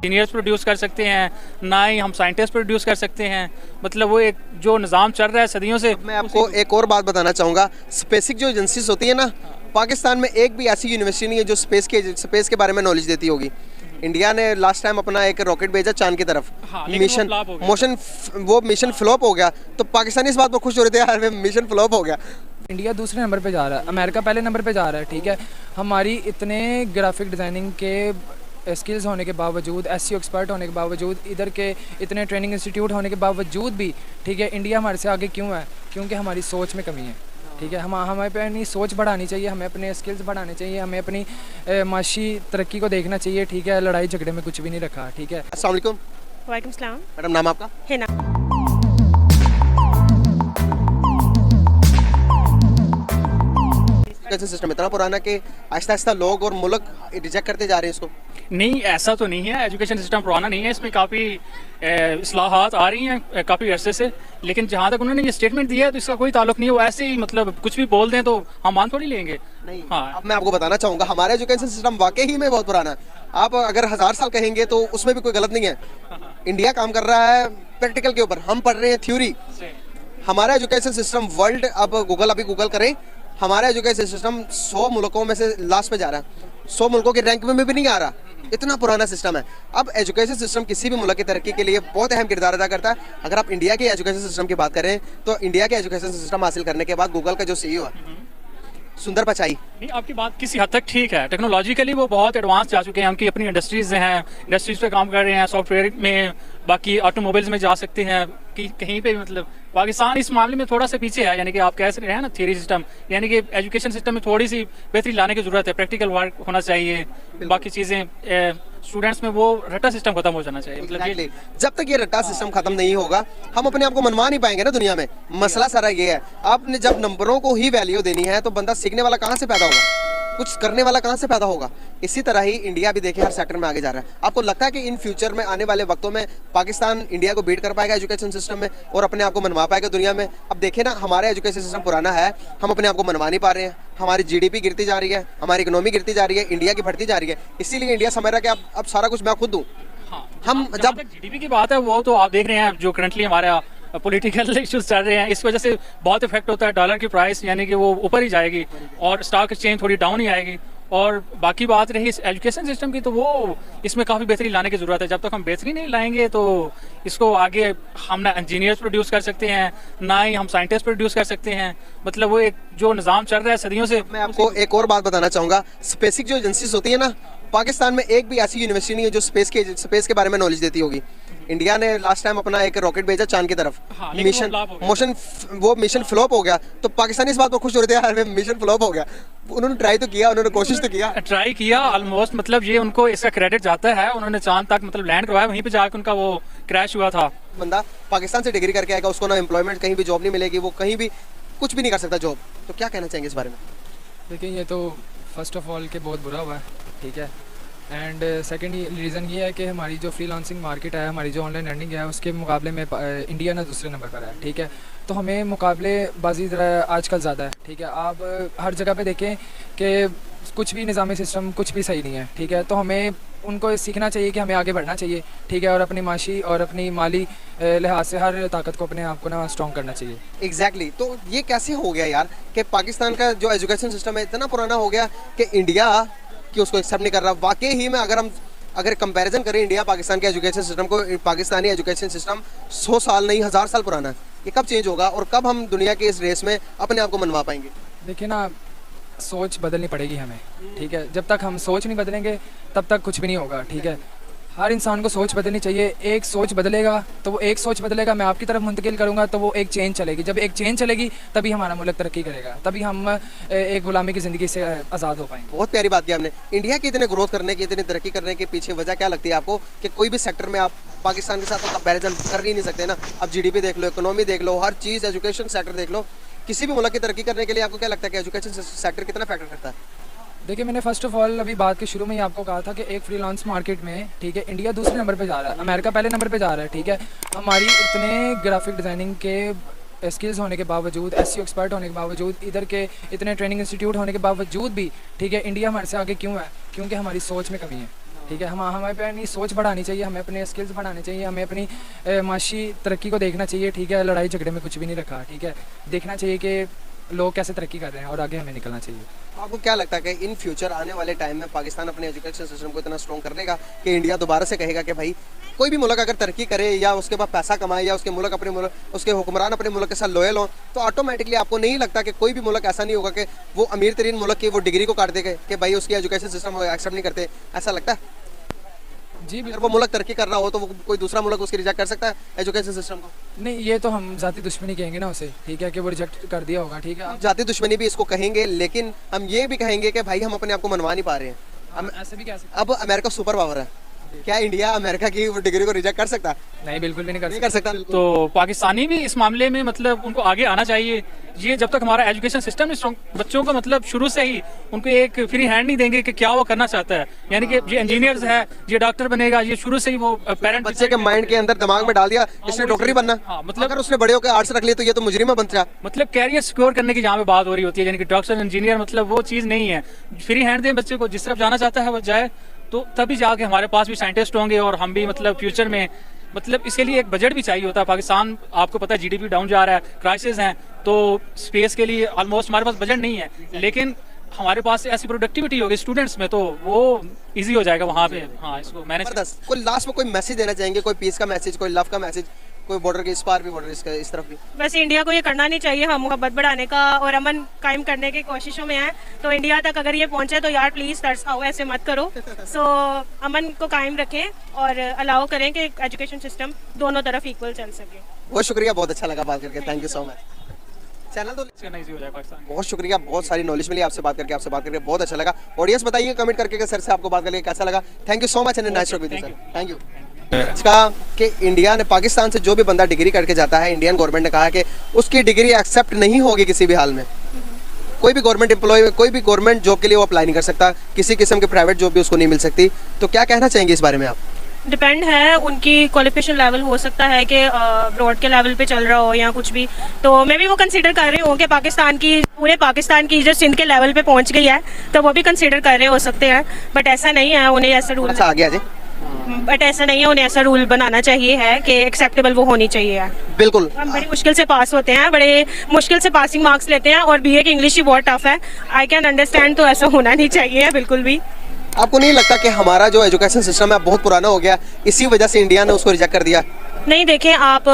Engineers produce कर सकते हैं, ना ही हम साइंटिस्ट प्रोड्यूस कर सकते हैं। मतलब वो एक जो निज़ाम चल रहा है सदियों से। मैं आपको एक और बात बताना चाहूँगा, स्पेसिक जो एजेंसीज होती है ना, पाकिस्तान में एक भी ऐसी यूनिवर्सिटी नहीं है जो स्पेस के बारे में नॉलेज देती होगी। इंडिया ने लास्ट टाइम अपना एक रॉकेट भेजा चांद की तरफ, मिशन फ्लॉप हो गया, तो पाकिस्तानी इस बात पर खुश हो रहे थे यार मिशन फ्लॉप हो गया। इंडिया दूसरे नंबर पे जा रहा है, अमेरिका पहले नंबर पे जा रहा है। ठीक है, हमारी इतने ग्राफिक डिज़ाइनिंग के स्किल्स होने के बावजूद, एसईओ एक्सपर्ट होने के बावजूद, इधर के इतने ट्रेनिंग इंस्टीट्यूट होने के बावजूद भी, ठीक है, इंडिया हमारे से आगे क्यों है? क्योंकि हमारी सोच में कमी है। ठीक है, हमें अपनी सोच बढ़ानी चाहिए, हमें अपने स्किल्स बढ़ाने चाहिए, हमें अपनी माशी तरक्की को देखना चाहिए। ठीक है, लड़ाई झगड़े में कुछ भी नहीं रखा। ठीक है, अस्सलाम वालेकुम। वालेकुम सलाम। मैडम, नाम आपका? हिना। सिस्टम इतना पुराना कि आहिस्ता आहिस्ता लोग और मुल्क रिजेक्ट करते जा रहे हैं इसको। नहीं, ऐसा तो नहीं है, एजुकेशन सिस्टम पुराना नहीं है, इसमें काफ़ी इस्लाहात आ रही हैं काफ़ी अरसे से। लेकिन जहाँ तक उन्होंने ये स्टेटमेंट दिया है तो इसका कोई ताल्लुक नहीं है। वो ऐसे ही मतलब कुछ भी बोल दें तो हम मान थोड़ी लेंगे। नहीं, हाँ। अब मैं आपको बताना चाहूँगा, हमारा एजुकेशन सिस्टम वाकई ही में बहुत पुराना है। आप अगर 1000 साल कहेंगे तो उसमें भी कोई गलत नहीं है। इंडिया काम कर रहा है प्रैक्टिकल के ऊपर, हम पढ़ रहे हैं थ्योरी। हमारा एजुकेशन सिस्टम वर्ल्ड, अब अभी गूगल करें, हमारा एजुकेशन सिस्टम 100 मुल्कों में से लास्ट पे जा रहा है, 100 मुल्कों के रैंक में भी नहीं आ रहा। इतना पुराना सिस्टम है। अब एजुकेशन सिस्टम किसी भी मुल्क की तरक्की के लिए बहुत अहम किरदार अदा करता है। अगर आप इंडिया के एजुकेशन सिस्टम की बात करें तो इंडिया के एजुकेशन सिस्टम हासिल करने के बाद गूगल का जो सीईओ है सुंदर पिचाई, नहीं, आपकी बात किसी हद तक ठीक है। टेक्नोलॉजिकली वो बहुत एडवांस जा चुके हैं। उनकी अपनी इंडस्ट्रीज हैं, इंडस्ट्रीज पे काम कर रहे हैं, सॉफ्टवेयर में, बाकी ऑटोमोबाइल्स में जा सकते हैं कि कहीं पे भी। मतलब पाकिस्तान इस मामले में थोड़ा सा पीछे है। यानी कि आप कह रहे हैं ना थ्योरी सिस्टम, यानी कि एजुकेशन सिस्टम में थोड़ी सी बेहतरी लाने की ज़रूरत है। प्रैक्टिकल वर्क होना चाहिए, बाकी चीज़ें स्टूडेंट्स में वो रट्टा सिस्टम खत्म हो जाना चाहिए। मतलब जब तक ये रट्टा सिस्टम खत्म नहीं होगा हम अपने आप को मनवा नहीं पाएंगे ना दुनिया में। मसला सारा ये है, आपने जब नंबरों को ही वैल्यू देनी है तो बंदा सीखने वाला कहाँ से पैदा होगा, कुछ करने वाला कहाँ से पैदा होगा। इसी तरह ही इंडिया भी देखिए हर सेक्टर में आगे जा रहा है। आपको लगता है कि इन फ्यूचर में आने वाले वक्तों में पाकिस्तान इंडिया को बीट कर पाएगा एजुकेशन सिस्टम में और अपने आप को मनवा पाएगा दुनिया में? अब देखिए ना, हमारा एजुकेशन सिस्टम पुराना है, हम अपने आप को मनवा नहीं पा रहे हैं, हमारी जीडीपी गिरती जा रही है, हमारी इकोनॉमी गिरती जा रही है, इंडिया की बढ़ती जा रही है। इसीलिए इंडिया समझ रहा है कि अब सारा कुछ मैं खुद दूँ। हाँ, हम जब जीडीपी की बात है वो तो आप देख रहे हैं जो करंटली हमारा पॉलिटिकल इश्यूज चल रहे हैं, इस वजह से बहुत इफेक्ट होता है। डॉलर की प्राइस यानी कि वो ऊपर ही जाएगी और स्टॉक एक्सचेंज थोड़ी डाउन ही आएगी। और बाकी बात रही एजुकेशन सिस्टम की, तो वो इसमें काफ़ी बेहतरी लाने की ज़रूरत है। जब तक हम बेहतरी नहीं लाएंगे तो इसको आगे हम ना इंजीनियर्स प्रोड्यूस कर सकते हैं, ना ही हम साइंटिस्ट प्रोड्यूस कर सकते हैं। मतलब वो एक जो निज़ाम चल रहा है सदियों से। मैं आपको एक और बात बताना चाहूँगा, स्पेसिक जो एजेंसीज होती है ना, पाकिस्तान में एक भी ऐसी यूनिवर्सिटी नहीं है जो स्पेस के बारे में नॉलेज देती होगी। इंडिया ने लास्ट टाइम अपना एक रॉकेट भेजा चांद की तरफ, मिशन फ्लॉप हो गया, तो पाकिस्तानी इस बात पर खुश हो रहे थे यार मिशन फ्लॉप हो गया। उन्होंने ट्राई तो किया, उन्होंने कोशिश तो किया, ट्राई किया ऑलमोस्ट। मतलब ये उनको इसका क्रेडिट जाता है, उन्होंने चांद तक मतलब लैंड करवाया, वहीं पे जाकर उनका वो क्रैश हुआ था। बंदा पाकिस्तान से डिग्री करके आएगा, उसको ना एम्प्लॉयमेंट कहीं भी जॉब नहीं मिलेगी, वो कहीं भी कुछ भी नहीं कर सकता जॉब। तो क्या कहना चाहेंगे इस बारे में? देखिए, ये तो फर्स्ट ऑफ ऑल के बहुत बुरा हुआ है। ठीक है, एंड सेकंड रीज़न ये है कि हमारी जो फ्रीलांसिंग मार्केट है, हमारी जो ऑनलाइन अर्निंग है, उसके मुकाबले में इंडिया ना दूसरे नंबर पर है। ठीक है, तो हमें मुकाबलेबाजी आजकल ज़्यादा है। ठीक है, आप हर जगह पे देखें कि कुछ भी निज़ामी सिस्टम कुछ भी सही नहीं है। ठीक है, तो हमें उनको सीखना चाहिए कि हमें आगे बढ़ना चाहिए। ठीक है, और अपनी माशी और अपनी माली लिहाज से हर ताकत को अपने आप को ना स्ट्रॉन्ग करना चाहिए। एग्जैक्टली तो ये कैसे हो गया यार कि पाकिस्तान का जो एजुकेशन सिस्टम है इतना पुराना हो गया कि इंडिया कि उसको एक्सेप्ट नहीं कर रहा। वाकई ही में अगर कंपैरिजन करें इंडिया पाकिस्तान के एजुकेशन सिस्टम को, पाकिस्तानी एजुकेशन सिस्टम 100 साल नहीं 1000 साल पुराना है। ये कब चेंज होगा और कब हम दुनिया के इस रेस में अपने आप को मनवा पाएंगे? देखिए ना, सोच बदलनी पड़ेगी हमें। ठीक है, जब तक हम सोच नहीं बदलेंगे तब तक कुछ भी नहीं होगा। ठीक है, हर इंसान को सोच बदलनी चाहिए। एक सोच बदलेगा तो वो एक सोच बदलेगा, मैं आपकी तरफ मुंतकिल करूँगा तो वो एक चेंज चलेगी। जब एक चेंज चलेगी तभी हमारा मुल्क तरक्की करेगा, तभी हम एक गुलामी की ज़िंदगी से आज़ाद हो पाएंगे। बहुत प्यारी बात की आपने। इंडिया की इतने ग्रोथ करने की, इतनी तरक्की करने के पीछे वजह क्या लगती है आपको कि कोई भी सेक्टर में आप पाकिस्तान के साथ कंपैरिजन कर ही नहीं सकते ना? अब जीडीपी देख लो, इकोनॉमी देख लो, हर चीज़, एजुकेशन सेक्टर देख लो, किसी भी मुल्क की तरक्की करने के लिए आपको क्या लगता है कि एजुकेशन सेक्टर कितना फैक्टर करता है? देखिए, मैंने फर्स्ट ऑफ ऑल अभी बात के शुरू में ही आपको कहा था कि एक फ्रीलांस मार्केट में, ठीक है, इंडिया दूसरे नंबर पे जा रहा है, अमेरिका पहले नंबर पे जा रहा है। ठीक है, हमारी इतने ग्राफिक डिज़ाइनिंग के स्किल्स होने के बावजूद, एसईओ एक्सपर्ट होने के बावजूद, इधर के इतने ट्रेनिंग इंस्टीट्यूट होने के बावजूद भी, ठीक है, इंडिया हमारे से आगे क्यों है? क्योंकि हमारी सोच में कमी है। ठीक है। हम हमें अपनी सोच बढ़ानी चाहिए, हमें अपने स्किल्स बढ़ाने चाहिए, हमें अपनी माशी तरक्की को देखना चाहिए, ठीक है। लड़ाई झगड़े में कुछ भी नहीं रखा, ठीक है। देखना चाहिए कि लोग कैसे तरक्की कर रहे हैं और आगे हमें निकलना चाहिए। आपको क्या लगता है कि इन फ्यूचर आने वाले टाइम में पाकिस्तान अपने एजुकेशन सिस्टम को इतना स्ट्रॉन्ग कर लेगा कि इंडिया दोबारा से कहेगा कि भाई कोई भी मुल्क अगर तरक्की करे या उसके पास पैसा कमाए या उसके मुल्क अपने मुल्क उसके हुक्मरान अपने मुल्क के साथ लॉयल हो, तो ऑटोमेटिकली आपको नहीं लगता कि कोई भी मुल्क ऐसा नहीं होगा कि वो अमीर तरीन मुल्क की वो डिग्री को काट देगा कि भाई उसकी एजुकेशन सिस्टम एक्सेप्ट नहीं करते? ऐसा लगता है? जी अगर वो मुल्क तरक्की कर रहा हो तो वो कोई दूसरा मुल्क उसकी रिजेक्ट कर सकता है एजुकेशन सिस्टम को? नहीं, ये तो हम जाती दुश्मनी कहेंगे ना उसे, ठीक है, कि वो रिजेक्ट कर दिया होगा, ठीक है। आप जाति दुश्मनी भी इसको कहेंगे, लेकिन हम ये भी कहेंगे कि भाई हम अपने आप को मनवा नहीं पा रहे हैं। हम ऐसे भी कह सकते अब अमेरिका सुपर पावर है, क्या इंडिया अमेरिका की वो डिग्री को रिजेक्ट कर सकता है? नहीं, बिल्कुल भी नहीं नहीं कर सकता। तो पाकिस्तानी भी इस मामले में मतलब उनको आगे आना चाहिए। ये जब तक हमारा एजुकेशन सिस्टम स्ट्रॉन्ग, बच्चों को मतलब शुरू से ही उनको एक फ्री हैंड नहीं देंगे कि क्या वो करना चाहता है, यानी कि ये इंजीनियर्स है, ये डॉक्टर बनेगा, ये शुरू से ही वो पेरेंट बच्चे के माइंड के अंदर दिमाग में डाल दिया इसने डॉक्टर ही बनना। हाँ, मतलब अगर उसने बड़े होकर आर्ट्स रख लिया तो ये तो मुजरिम बन जा। मतलब कैरियर सिक्योर करने की जहाँ पे बात हो रही होती है, यानी कि डॉक्टर इंजीनियर, मतलब वो चीज़ नहीं है। फ्री हैंड दें बच्चे को, जिस तरफ जाना चाहता है वो जाए, तो तभी जाके हमारे पास भी साइंटिस्ट होंगे और हम भी मतलब फ्यूचर में, मतलब इसके लिए एक बजट भी चाहिए होता है। पाकिस्तान आपको पता है जीडीपी डाउन जा रहा है, क्राइसिस हैं, तो स्पेस के लिए ऑलमोस्ट हमारे पास बजट नहीं है, लेकिन हमारे पास ऐसी प्रोडक्टिविटी होगी स्टूडेंट्स में तो वो इजी हो जाएगा वहाँ पे। हाँ, इसको मैनेज। कोई लास्ट में कोई मैसेज देना चाहेंगे, कोई पीस का मैसेज, कोई लव का मैसेज, कोई बॉर्डर के इस पार भी बॉर्डर इस तरफ भी? बस इंडिया को ये करना नहीं चाहिए, हम मोहब्बत बढ़ाने का और अमन कायम करने की कोशिशों में हैं। तो इंडिया तक अगर ये पहुंचे तो यार प्लीज़ तरस खाओ, ऐसे मत करो। सो अमन को कायम रखें और अलाउ करें कि एजुकेशन सिस्टम दोनों तरफ इक्वल चल सके। बहुत शुक्रिया, बहुत अच्छा लगा बात करके, thank you so much. Channel तो इजी हो जाएगा पाकिस्तान। बहुत शुक्रिया, बहुत सारी नॉलेज मिली आपसे बात करके बहुत अच्छा लगा। ऑडियंस बताइए कमेंट करके कि सर से आपको बात करके कैसा लगा। Thank you so much and nice talk with you sir, thank you. इसका कि इंडिया ने, पाकिस्तान से जो भी बंदा डिग्री करके जाता है, इंडियन गवर्नमेंट ने कहा है कि उसकी डिग्री एक्सेप्ट नहीं होगी किसी भी हाल में। कोई भी गवर्नमेंट एम्प्लॉय, कोई भी गवर्नमेंट जॉब के लिए वो अप्लाई नहीं कर सकता, किसी किस्म की प्राइवेट जॉब भी उसको नहीं मिल सकती। तो क्या कहना चाहेंगे इस बारे में आप? डिपेंड है, उनकी क्वालिफिकेशन लेवल हो सकता है कि ब्रॉड के लेवल पे चल रहा हो या कुछ भी, तो मैं भी वो कंसीडर कर रही हूँ कि पाकिस्तान की, पूरे पाकिस्तान की जो सिंध के लेवल पे पहुँच गई है, तो वो भी कंसीडर कर रहे हो सकते हैं। बट ऐसा नहीं है, उन्हें ऐसा रूल, अच्छा आ गया जी, बट ऐसा नहीं है, उन्हें ऐसा रूल बनाना चाहिए है कि एक्सेप्टेबल वो होनी चाहिए। बिल्कुल। हम बड़ी मुश्किल से पास होते हैं, बड़े मुश्किल से पासिंग मार्क्स लेते हैं, और बीए की इंग्लिश ही बहुत टफ है, आई कैन अंडरस्टैंड। तो ऐसा होना नहीं चाहिए बिल्कुल भी। आपको नहीं लगता कि हमारा जो एजुकेशन सिस्टम है बहुत पुराना हो गया, इसी वजह से इंडिया ने उसको रिजेक्ट कर दिया? नहीं, देखें आप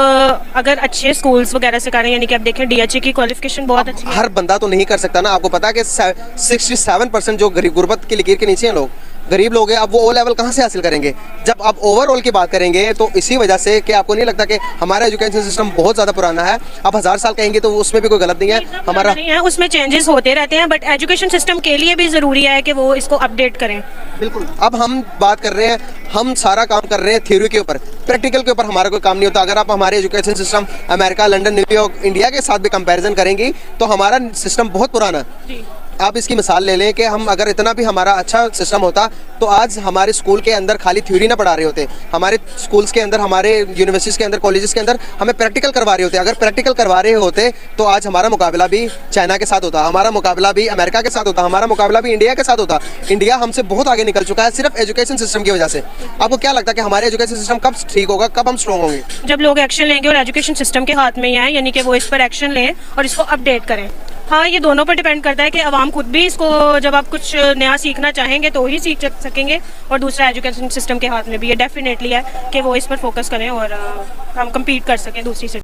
अगर अच्छे स्कूल्स वगैरह से करें, यानी कि आप देखें डीएचए की क्वालिफिकेशन बहुत अच्छी है। हर बंदा तो नहीं कर सकता ना, आपको पता है कि 67% जो गरीब, गुर्बत की लकीर के नीचे हैं लोग, गरीब लोग हैं, अब वो ओ लेवल कहाँ से हासिल करेंगे? जब आप ओवरऑल की बात करेंगे तो इसी वजह से कि आपको नहीं लगता कि हमारा एजुकेशन सिस्टम बहुत ज़्यादा पुराना है? आप 1000 साल कहेंगे तो उसमें भी कोई गलत नहीं है। हमारा नहीं है, उसमें चेंजेस होते रहते हैं, बट एजुकेशन सिस्टम के लिए भी ज़रूरी है कि वो इसको अपडेट करें। बिल्कुल। अब हम बात कर रहे हैं, हम सारा काम कर रहे हैं थ्योरी के ऊपर, प्रैक्टिकल के ऊपर हमारा कोई काम नहीं होता। अगर आप हमारे education system America, London, New York, India के साथ भी कंपैरिजन करेंगी तो हमारा सिस्टम बहुत पुराना है। आप इसकी मिसाल ले लें कि हम अगर इतना भी हमारा अच्छा सिस्टम होता तो आज हमारे स्कूल के अंदर खाली थ्योरी ना पढ़ा रहे होते, हमारे स्कूल्स के अंदर, हमारे यूनिवर्सिटीज़ के अंदर, कॉलेजेस के अंदर हमें प्रैक्टिकल करवा रहे होते। अगर प्रैक्टिकल करवा रहे होते तो आज हमारा मुकाबला भी चाइना के साथ होता, हमारा मुकाबला भी अमेरिका के साथ होता, हमारा मुकाबला भी इंडिया के साथ होता। इंडिया हमसे बहुत आगे निकल चुका है सिर्फ एजुकेशन सिस्टम की वजह से। आपको क्या लगता है कि हमारे एजुकेशन सिस्टम कब ठीक होगा, कब हम स्ट्रॉन्ग होंगे? जब लोग एक्शन लेंगे, और एजुकेशन सिस्टम के हाथ में ही है, यानी कि वो इस पर एक्शन लें और इसको अपडेट करें। हाँ, ये दोनों पर डिपेंड करता है कि आवाम खुद भी इसको, जब आप कुछ नया सीखना चाहेंगे तो ही सीख सकेंगे, और दूसरा एजुकेशन सिस्टम के हाथ में भी ये डेफिनेटली है कि वो इस पर फोकस करें और हम कम्पीट कर सकें दूसरी से।